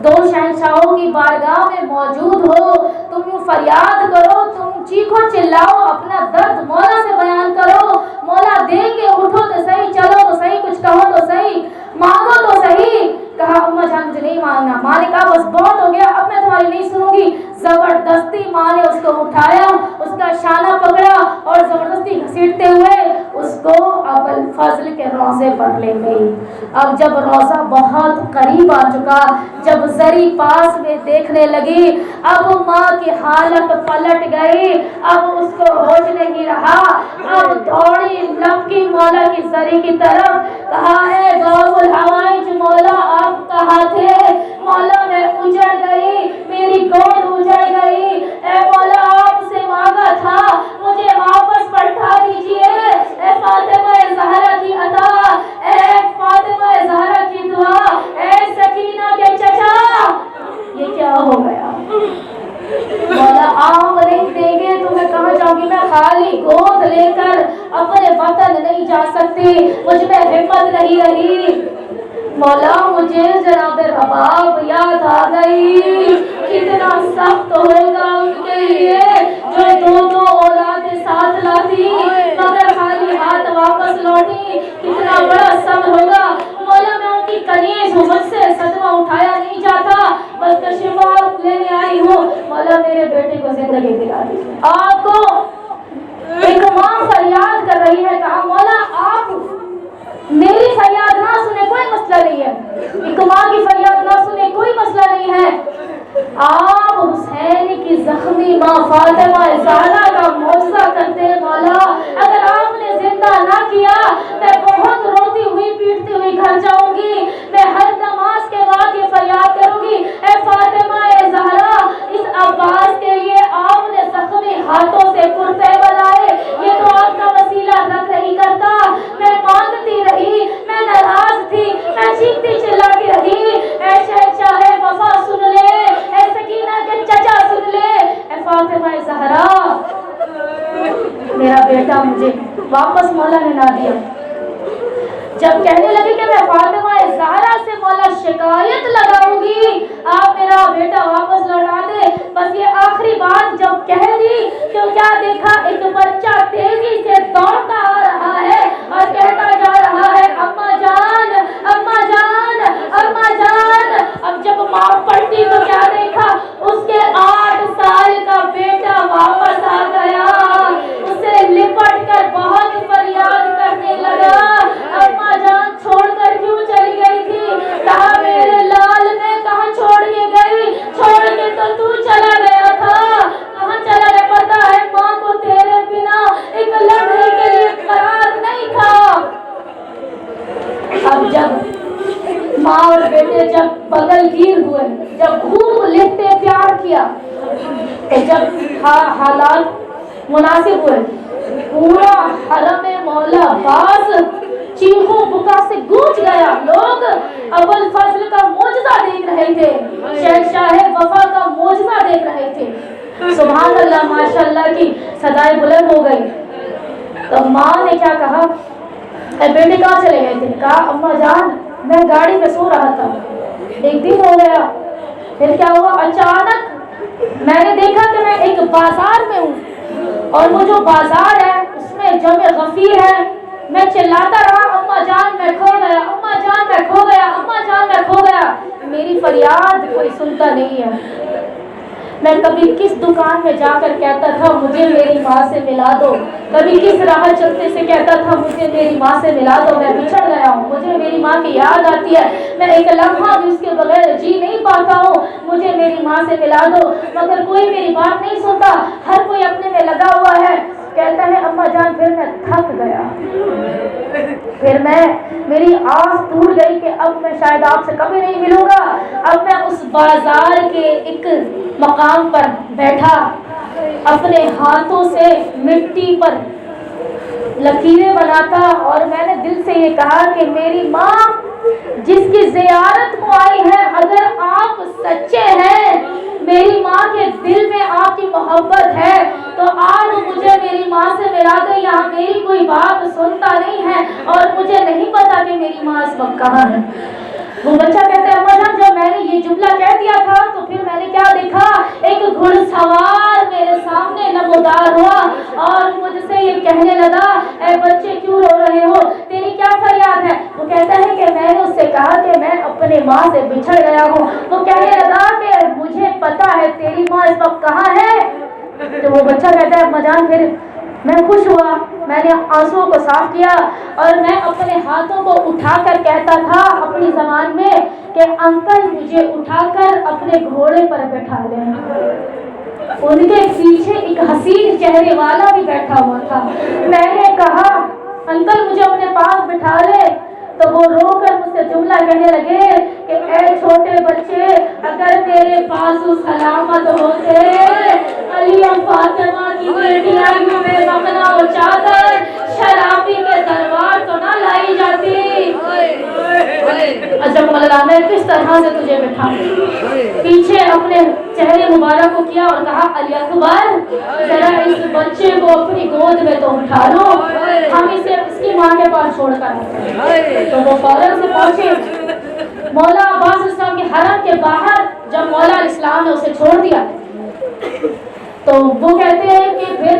دو شہنشاہوں کی بارگاہ میں موجود ہو، تم یوں فریاد کرو، تم چیخو چلاؤ، اپنا درد مولا سے بیان کرو، مولا دیں گے، اٹھو تو صحیح، چلو تو صحیح، کچھ کہو تو صحیح، مانگو تو صحیح۔ کہا اماں جان مجھے نہیں مانگنا۔ ماں نے کہا بس بہت ہو گیا، اب میں تمہاری نہیں سنوں گی۔ زبردستی ماں نے اس کو اٹھایا، اس کا شانہ پکڑا اور زبردستی گھسیٹتے ہوئے اس کو ابوالفضل کے روضے پر لے گئی۔ اب جب روضہ بہت قریب آ چکا، جب زری پاس میں دیکھنے لگی، اب ماں کی حالت پلٹ گئی، اب اس کو ہوش نہیں رہا، اب دوڑی لپکی مولا کی زری کی طرف، کہا اے غوث الحوائج مولا آپ کہاں تھے؟ مولا میں اجڑ گئی، میری گود اجڑ گئی، اے مولا آپ سے مانگا تھا مجھے واپس پلٹا دیجئے، اے فاطمہ زہرا کی عطا، اے فاطمہ زہرا کی دعا، اے سکینہ کے چچا، یہ کیا ہو گیا؟ مولا آپ نہیں دیں گے تو میں کہاں جاؤں گی؟ میں خالی گود لے کر اپنے وطن نہیں جا سکتی، مجھ میں ہمت نہیں رہی۔ مولا مجھے جناب رباب یاد آ گئی، کتنا سخت ہوگا ان کے لیے جو دو اولادیں ساتھ لاتی مگر خالی ہاتھ واپس لوٹی، کتنا بڑا صبر ہوگا۔ مولا میں ان کی کنیز ہوں، مجھ سے صدمہ اٹھایا نہیں جاتا، بس تشریفات لینے آئی ہوں، مولا میرے بیٹے کو زندگی دلا دیجیے۔ آپ کو ایک ماں فریاد کر رہی ہے، کہا مولا آپ میری فریاد نہ سنے کوئی مسئلہ نہیں ہے، ایک ماں کی فریاد نہ سنے کوئی مسئلہ نہیں ہے، آپ حسین کی زخمی ماں فاطمہ زہرا کا معجزہ کرتے مولا، اگر آپ نے زندہ نہ کیا میں بہت روتی ہوئی پیٹتی ہوئی گھر جاؤں گی، میں ہر نماز کے بعد یہ فریاد کروں گی، اے فاطمہ زہرا اس عباس کے لیے آپ نے زخمی ہاتھوں سے کرتے بلائے، یہ تو آپ کا وسیلہ رکھ نہیں کرتا، میں مانگتی رہی، میں ناراض تھی، میں چیختی چلاتی رہی، اے شہنشاہ وفا سن لے، اے سکینہ کے چچا سن لے، اے فاطمہ زہرا میرا بیٹا مجھے واپس مولا نے نہ دیا۔ جب کہنے لگی کہ میں فاطمہ زہرا سے مولا شکایت لگاؤں گی آپ میرا بیٹا واپس لوٹا دے، بس یہ آخری بات جب کہہ دی تو کیا دیکھا ایک بچہ تیزی سے دوڑتا آ رہا ہے اور کہتا جا رہا ہے اماں جان، اماں جان، اماں جان۔ اب جب ماں پلٹی تو کیا دیکھا اس کے 8 سال کا بیٹا واپس آ گیا، اسے لپٹ کر بہت فریاد کرنے لگا، اماں جان چھوڑ کر کیوں چلی گئی تھی؟ کہا میرے لال میں کہاں چھوڑ کے گئی، چھوڑ کے تو چلا گیا تھا، کہاں چلا گیا پتا ہے؟ ماں کو تیرے بنا ایک لمحے کے لیے قرار نہیں تھا۔ اب جب ماں اور بیٹے جب بغل گیر ہوئے، جب خوب لپٹے پیار کیا، کہ جب حالات مناسب ہوئے، پورا حرم مولا عباس چیخوں بکا سے گونج گیا، لوگ ابوالفضل کا معجزہ دیکھ رہے تھے، شہنشاہ وفا کا معجزہ دیکھ رہے تھے، سبحان اللہ ماشاءاللہ کی صدائیں بلند ہو گئی۔ تو ماں نے کیا کہا، اے بیٹے کہاں چلے گئے تھے؟ کہا اماں جان میں گاڑی میں سو رہا تھا، ایک دن ہو گیا، پھر کیا ہوا اچانک میں نے دیکھا کہ میں ایک بازار میں ہوں اور وہ جو بازار ہے اس میں جمع غفیر ہے، میں چلاتا رہا اماں جان میں کھو گیا، اماں جان میں کھو گیا، اماں جان میں کھو گیا، میری فریاد کوئی سنتا نہیں ہے۔ میں کبھی کس دکان میں جا کر کہتا تھا مجھے میری ماں سے ملا دو، کبھی کس راہ چلتے سے کہتا تھا مجھے میری ماں سے ملا دو، میں بچھڑ گیا ہوں، مجھے میری ماں کی یاد آتی ہے، میں ایک لمحہ بھی اس کے بغیر جی نہیں پاتا ہوں، مجھے میری ماں سے ملا دو، مگر کوئی میری بات نہیں سنتا، ہر کوئی اپنے میں لگا ہوا ہے۔ کہتا ہے اماں جان پھر میں تھک گیا، پھر میری آس ٹوٹ گئی کہ اب میں شاید آپ سے کبھی نہیں ملوں گا، اب میں اس بازار کے ایک مقام پر بیٹھا، اپنے ہاتھوں سے مٹی پر لکیریں بناتا اور میں نے دل سے یہ کہا کہ میری ماں جس کی زیارت کو آئی ہے، اگر آپ سچے ہیں، میری ماں کے دل میں آپ کی محبت ہے تو آج مجھے میری ماں سے ملا دے، یہاں میری کوئی بات سنتا نہیں ہے اور مجھے نہیں پتا کہ میری ماں اس وقت کہاں ہے۔ وہ بچہ کہتا ہے اما جان جب میں نے یہ جملہ کہہ دیا تھا تو پھر میں نے کیا دیکھا، ایک گھڑ سوار میرے سامنے نمودار ہوا اور مجھ سے یہ کہنے لگا اے بچے کیوں رو رہے ہو، تیری کیا فریاد ہے؟ وہ کہتا ہے کہ میں نے اس سے کہا کہ میں اپنے ماں سے بچھڑ گیا ہوں۔ وہ کہنے لگا کہ مجھے پتا ہے تیری ماں اس وقت کہاں ہے۔ تو وہ بچہ کہتا ہے اما جان پھر میں خوش ہوا، میں نے آنسوؤں کو صاف کیا اور میں اپنے ہاتھوں کو اٹھا کر کہتا تھا اپنی زبان میں کہ انکل مجھے اٹھا کر اپنے گھوڑے پر بٹھا لیں۔ ان کے پیچھے ایک حسین چہرے والا بھی بیٹھا ہوا تھا۔ میں نے کہا انکل مجھے اپنے پاس بٹھا لے، تو وہ رو کر مجھ سے جملہ کہنے لگے کہ اے چھوٹے بچے اگر میرے بازو سلامت ہوتے علی اور فاطمہ کی بیٹیاں میں مکنا و چادر شرابی کے دربار تو نہ لائی جاتی۔ اچھا مولا میں کس طرح سے تجھے بٹھا پیچھے اپنے چہرے مبارک کو کیا اور کہا علی اکبر ذرا اس بچے کو اپنی گود میں تو اٹھا لو، ہم اسے اس کی ماں کے پاس چھوڑ کر آتے ہیں۔ تو وہ فوراً سے پہنچے مولا عباس اسلام کے حرم کے باہر۔ جب مولا اسلام نے اسے چھوڑ دیا تو وہ کہتے ہیں کہ پھر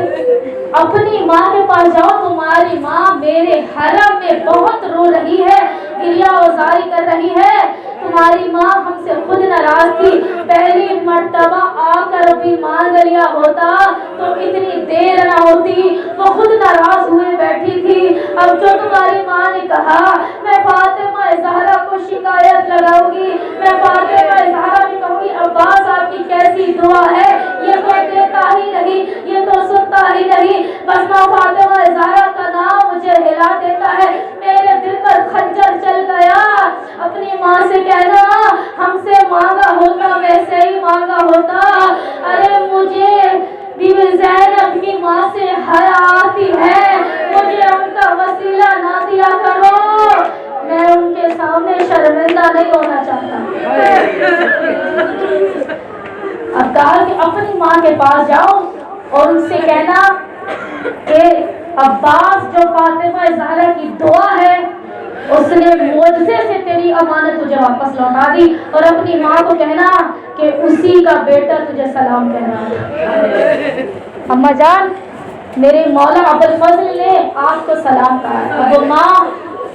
اپنی ماں کے پاس جاؤ، تمہاری ماں میرے حرم میں بہت رو رہی ہے، گریہ وزاری کر رہی ہے، تمہاری ماں ہم سے خود ناراض تھی، پہلی مرتبہ آ کر بھی مان لیا ہوتا تو اتنی دیر نہ ہوتی، وہ خود ناراض ہوئے بیٹھی تھی۔ اب جو تمہاری ماں نے کہا میں فاطمہ زہرا کو شکایت لگاؤں گی، میں فاطمہ زہرا بھی کہوں گی عباس آپ کی کیسی دعا ہے، یہ تو دیتا ہی نہیں، یہ تو سنتا ہی نہیں، بس میں فاطمہ زہرا کا نام مجھے ہلا دیتا ہے، میرے دل پر خنجر چل گیا۔ اپنی ماں سے کہنا ہم سے مانگا ہوتا ویسے ہی مانگا ہوتا، ارے مجھے بیوی زینب کی ماں سے حیا آتی ہے، مجھے ان کا وسیلہ نہ دیا کرو، میں ان کے سامنے شرمندہ نہیں ہونا چاہتا۔ اب کہا کہ اپنی ماں کے پاس جاؤ اور ان سے کہنا کہ عباس جو فاطمہ زہرا کی دعا ہے اس نے معجزے سے تیری امانت تجھے واپس لوٹا دی، اور اپنی ماں کو کہنا کہ اسی کا بیٹا تجھے سلام کہنا۔ اما جان میرے مولا ابوالفضل نے آپ کو سلام کہا ہے۔ اب وہ ماں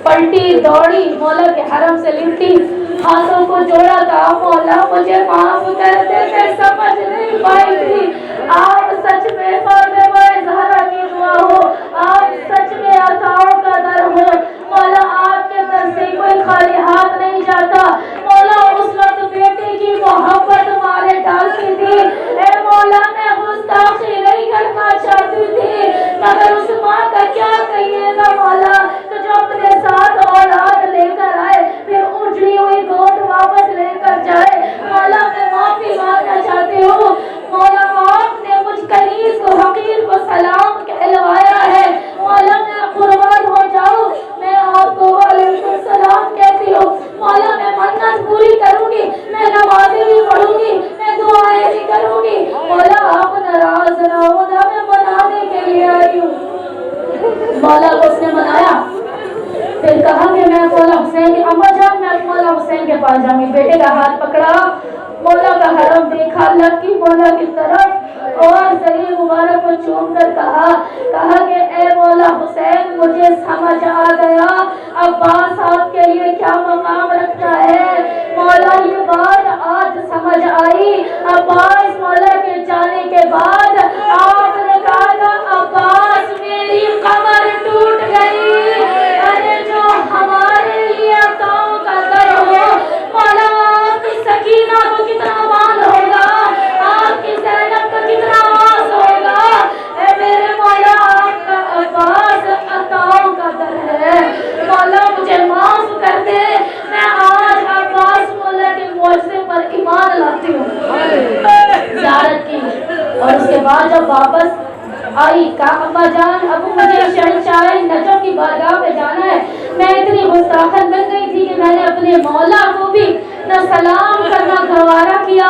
پلٹی دوڑی مولا کے حرم سے لپٹی، ہاتھوں کو جوڑا تھا مولا مجھے معاف کر دے، میں سمجھ نہیں پائی تھی آپ سچ میں فاطمہ زہرا کی دعا ہو، آپ سچ میں عطاؤں کا در ہو، مولا آپ کے در سے کوئی خالی ہاتھ نہیں جاتا، مولا اس وقت بیٹے کی محبت مارے ڈالتی تھی، اے مولا میں گستاخی نہیں کرنا چاہتی تھی مگر اس ماں کا کیا کہیے گا مولا، تو جو اپنے ساتھ اولاد لے کر آئے پھر اجڑی ہوئی گود واپس لے کر جائے، مولا میں معافی مانگنا چاہتی ہوں، مولا آپ نے مجھ کنیز کو حقیر کو سلام کہلوایا ہے، مولا میں قربان ہو جاؤں، میں آپ کو وعلیکم السلام کہتی ہوں، مولا میں منت پوری کروں گی، میں نمازیں بھی پڑھوں گی، میں دعائیں بھی کروں گی، مولا آپ ناراض نہ ہونا، میں منانے کے لیے آئی ہوں۔ مولا کو اس نے منایا، پھر کہا کہ میں مولا حسین کی اما جان میں مولا حسین کے پاس جاؤں گی، بیٹے کا ہاتھ پکڑا، مولا کا حرم دیکھا، لکی مولا کی طرف اور ذریعہ مبارک کو چوم کر کہا کہ اے مولا حسین مجھے سمجھ آ گیا عباس آپ کے لیے کیا مقام رکھتا ہے، مولا یہ بات آج سمجھ آئی، عباس مولا کے جانے کے بعد آپ نے کہا تھا عباس میری قبر ٹوٹ گئی، ارے جو ہمارے لیے عطاؤں کا در ہو، مولا آپ کی سکینہ کو کتنا مان ہوگا، آپ کی زینب کو کتنا آواز ہوگا، اے میرے مولا آپ کا عباس عطاؤں کا در ہے، مولا مجھے معاف کر دے، میں آج عباس مولا کے معجزے پر ایمان لاتی ہوں۔ زیارت کی اور اس کے بعد جب واپس آئی کہا اما جان اب مجھے شہنشاہ نجف کی بارگاہ پہ جانا ہے، میں اتنی گستاخن بن گئی تھی کہ میں نے اپنے مولا کو بھی نہ سلام کرنا گوارا کیا،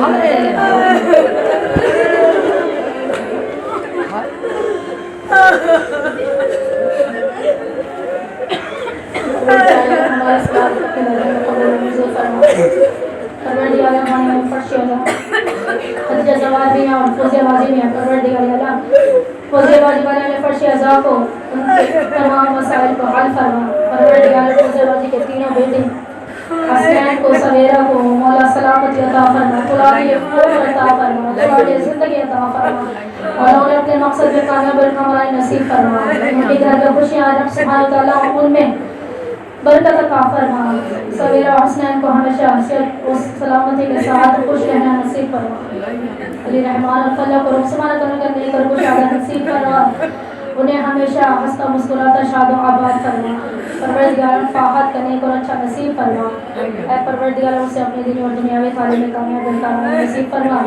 ہمارے سلام اپنے نظر میں قبول و منظور فرما پروردگار عالم فرش اللہ خدیجہ زوال بھی ہیں اور فوزیہ بازی بھی ہیں پروردگار عالم فوزیہ بازی والے نے فرش عزا کو ان کے تمام مسائل کو حل فرما پروردگار فوزیہ بازی کے تینوں بیٹے حسنین کو سویرہ کو مولا سلامتی عطا فرما طلاقی عمر عطا فرما طلاقی زندگی عطا فرما اور انہیں اپنے مقصد میں کامیاب الکمال نصیب فرما ان کے گھر میں خوشیاں رب سبحانہ وتعالیٰ ان میں برکت عطا فرما سویرہ حسنین کو ہمیشہ صحت و سلامتی کے ساتھ خوش رہنا نصیب فرما علی رحمان الفلق کو رخصمان کرنے کر خوش آدھا نصیب فرما انہیں ہمیشہ ہنستا مسکراتا شاد و آباد فرما پروردگار فاحت کرنے کو اچھا نصیب فرما اے پروردگار ان سے اپنے دینی اور دنیاوی تعلیم میں کامیاب کرنا نصیب فرما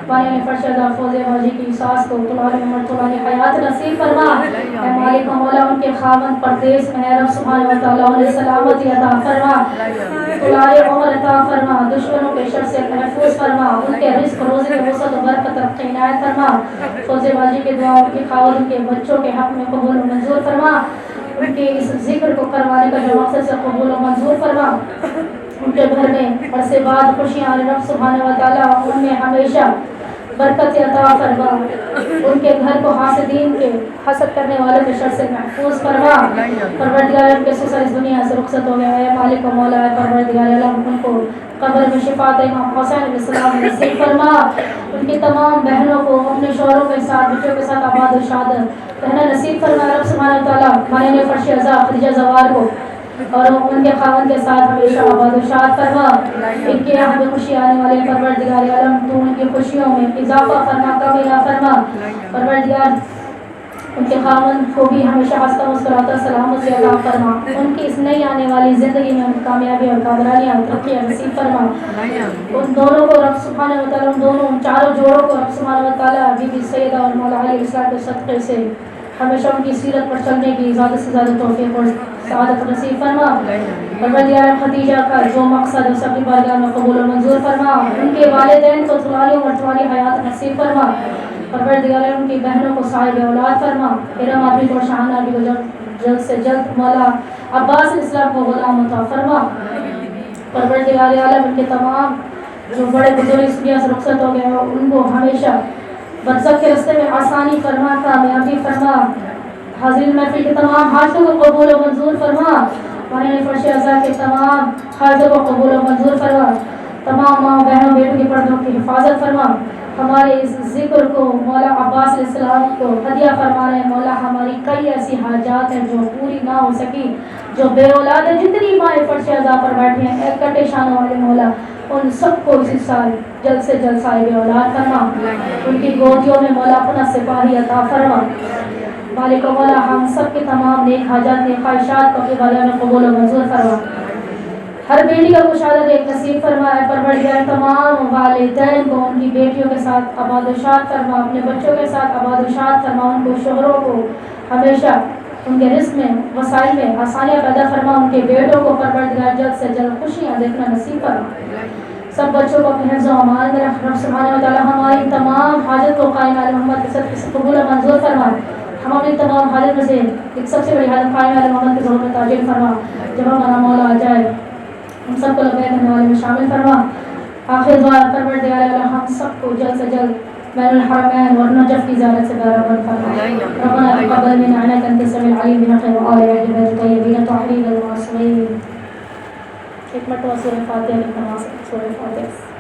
بانی نے فرشدہ فوزیہ باجی کی ساس کو طولانی عمر طولانی حیات نصیب فرما اے مالک و مولا ان کے خاوند پردیس میں رب سبحانہ وتعالیٰ انہیں سلامتی عطا فرما طولانی عمر عطا فرما دشمنوں کے شر سے محفوظ فرما ان کے رزق روزی کے وسعت و برکت رفع عنایت فرما فوزیہ باجی کے دعا ان کے خاوند ان کے بچوں کے حق میں قبول و منظور فرما ان کے اس ذکر کو کروانے کا جو مقصد سے قبول و منظور فرما ان کے گھر میں عرصے بعد خوشیاں رب سبحانہ وتعالیٰ ان میں ہمیشہ برکت عطا فرما ان کے گھر کو حاسدین کے حسد کرنے والوں کے شر سے محفوظ فرما پروردگار ان کے سسر اس دنیا سے رخصت ہو گیا ہے مالک و مولا ہے پروردگار عالم ان کو قبر میں شفاعت امام حسین علیہ السلام نصیب فرما ان کی تمام بہنوں کو اپنے شوہروں کے ساتھ بچوں کے ساتھ آباد و شاد رہنا نصیب فرما رب سبحانہ وتعالیٰ مانے فرش عزا خدیجہ زوال کو اور ان کے خاوند کے ساتھ ہمیشہ آباد و شاد فرما ان کے یہاں بھی خوشی آنے والے پروردگار عالم تو ان کی خوشیوں میں اضافہ فرما کمی نہ فرما پروردگار ان کے خاوند کو بھی ہمیشہ ہنستا مسکراتا سلامتی عطا فرما ان کی اس نئی آنے والی زندگی میں ان کامیابی اور کامرانیاں ترقیاں نصیب فرما ان دونوں کو رب سبحانہ وتعالیٰ ان چاروں جوڑوں کو رب سبحانہ وتعالیٰ بی بی سیدہ اور مولا علی السلام کے صدقے سے ہمیشہ ان کی سیرت پر چلنے کی زیادہ سے زیادہ توفیق اور سعادت نصیب فرما پروردگار خدیجہ کا جو مقصد اس اپنی بارگاہ میں قبول و منظور فرما ان کے والدین کو طویل عمر طویل حیات نصیب فرما پروردگار ان کی بہنوں کو صاحب اولاد فرما ارم آبی کو شاہانہ بھی کو جلد سے جلد مولا عباس اسلام کو غلام عطا فرما پروردگار عالم ان کے تمام جو بڑے بزرگ اس دنیا سے رخصت ہو گئے ان کو ہمیشہ برزخ کے راستے میں آسانی فرما کامیابی فرما حاضرین محفل کے تمام حاجتوں کو قبول و منظور فرما مانے فرش عزا کے تمام حاجتوں کو قبول و منظور فرما تمام ماں بہنوں بیٹوں کی پردوں کی حفاظت فرما ہمارے اس ذکر کو مولا عباس علیہ السلام کو ہدیہ فرما رہے ہیں مولا ہماری کئی ایسی حاجات ہیں جو پوری نہ ہو سکی جو بے اولاد ہیں جتنی مائیں فرش عزا پر بیٹھے ہیں اے کٹے شانوں والے مولا ان سب کو اسی سال جلد سے جلد صاحب اولاد فرما ان کی گودیوں میں مولا اپنا سپاہی عطا فرما مالک و مولا ہم سب کے تمام نیک حاجات نیک خواہشات کو اپنے بارگاہ میں قبول و منظور فرما ہر بیٹی کا مشاہدہ ایک نصیب فرما ہے پروردگار تمام والدین کو ان کی بیٹیوں کے ساتھ آباد و شاد فرما اپنے بچوں کے ساتھ آباد و شاد فرما ان کو شوہروں کو ہمیشہ ان کے رزق میں وسائل میں آسانیاں پیدا فرما ان کے بیٹوں کو پروردگار جلد سے جلد خوشیاں دیکھنا نصیب فرما سب بچوں کو اپنے حفظ و امان میں رکھ رب سبحانہ وتعالیٰ ہماری تمام حاجت کو قائم علی محمد کے صدقے سے قبول و منظور فرما ہم اپنی تمام حاجت میں سے ایک سب سے بڑی حاجت قائم علی محمد کے ظہور میں تاجر فرما جب ہمارا مولا آ جائے ہم سب کو لبیک کرنے والے میں شامل فرما آخر دعا پروردگار عالم ہم سب کو جلد سے جلد بین الحرمین اور نجف کی زیارت سے برابر فرما ربنا تقبل منا انك انت السميع العليم بحق وآل اهل بيت الطيبين الطاهرين المعصومين ایک مرتبہ سورہ فاتحہ لکھنا سورہ فاتحہ